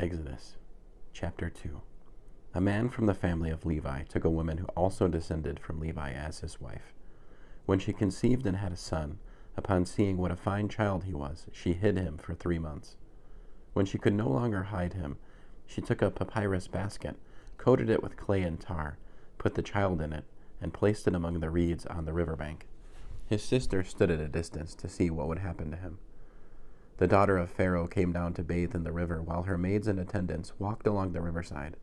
Exodus, chapter 2. A man from the family of Levi took a woman who also descended from Levi as his wife. When she conceived and had a son, upon seeing what a fine child he was, she hid him for 3 months. When she could no longer hide him, she took a papyrus basket, coated it with clay and tar, put the child in it, and placed it among the reeds on the riverbank. His sister stood at a distance to see what would happen to him. The daughter of Pharaoh came down to bathe in the river, while her maids-in-attendance walked along the riverside.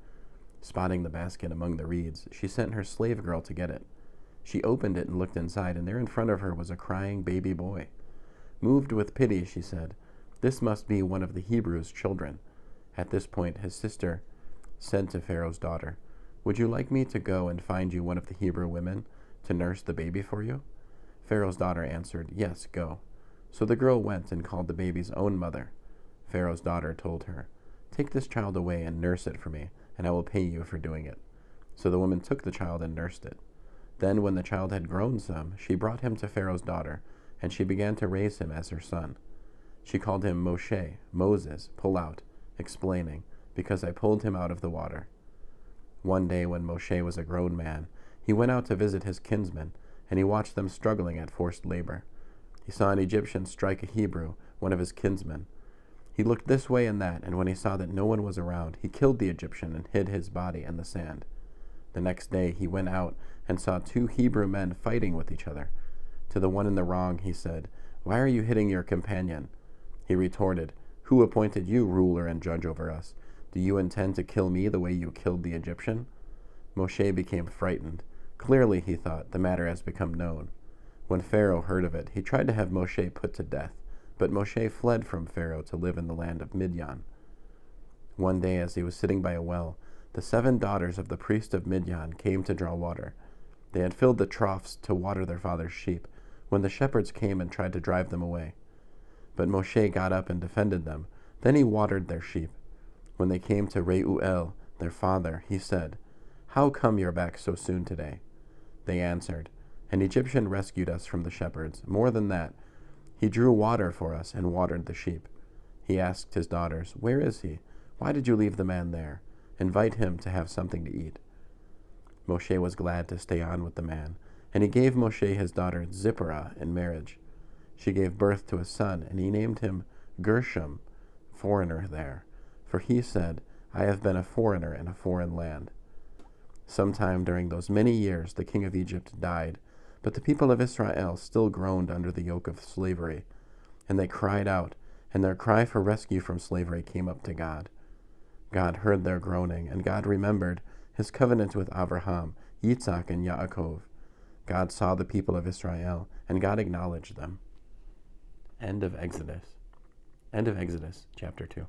Spotting the basket among the reeds, she sent her slave girl to get it. She opened it and looked inside, and there in front of her was a crying baby boy. Moved with pity, she said, "This must be one of the Hebrews' children." At this point, his sister said to Pharaoh's daughter, "Would you like me to go and find you one of the Hebrew women to nurse the baby for you?" Pharaoh's daughter answered, "Yes, go." So the girl went and called the baby's own mother. Pharaoh's daughter told her, "Take this child away and nurse it for me, and I will pay you for doing it." So the woman took the child and nursed it. Then when the child had grown some, she brought him to Pharaoh's daughter, and she began to raise him as her son. She called him Moshe, Moses, pull out, explaining, "Because I pulled him out of the water." One day when Moshe was a grown man, he went out to visit his kinsmen, and he watched them struggling at forced labor. He saw an Egyptian strike a Hebrew, one of his kinsmen. He looked this way and that, and when he saw that no one was around, he killed the Egyptian and hid his body in the sand. The next day he went out and saw 2 Hebrew men fighting with each other. To the one in the wrong he said, "Why are you hitting your companion?" He retorted, "Who appointed you ruler and judge over us? Do you intend to kill me the way you killed the Egyptian?" Moshe became frightened. Clearly, he thought, the matter has become known. When Pharaoh heard of it, he tried to have Moshe put to death, but Moshe fled from Pharaoh to live in the land of Midian. One day, as he was sitting by a well, the 7 daughters of the priest of Midian came to draw water. They had filled the troughs to water their father's sheep, when the shepherds came and tried to drive them away. But Moshe got up and defended them. Then he watered their sheep. When they came to Reuel, their father, he said, "How come you're back so soon today?" They answered, "An Egyptian rescued us from the shepherds. More than that, he drew water for us and watered the sheep." He asked his daughters, "Where is he? Why did you leave the man there? Invite him to have something to eat." Moshe was glad to stay on with the man, and he gave Moshe his daughter Zipporah in marriage. She gave birth to a son, and he named him Gershom, foreigner there, for he said, "I have been a foreigner in a foreign land." Sometime during those many years the king of Egypt died, but the people of Israel still groaned under the yoke of slavery, and they cried out, and their cry for rescue from slavery came up to God. God heard their groaning, and God remembered his covenant with Abraham, Yitzhak, and Yaakov. God saw the people of Israel, and God acknowledged them. End of Exodus, chapter 2.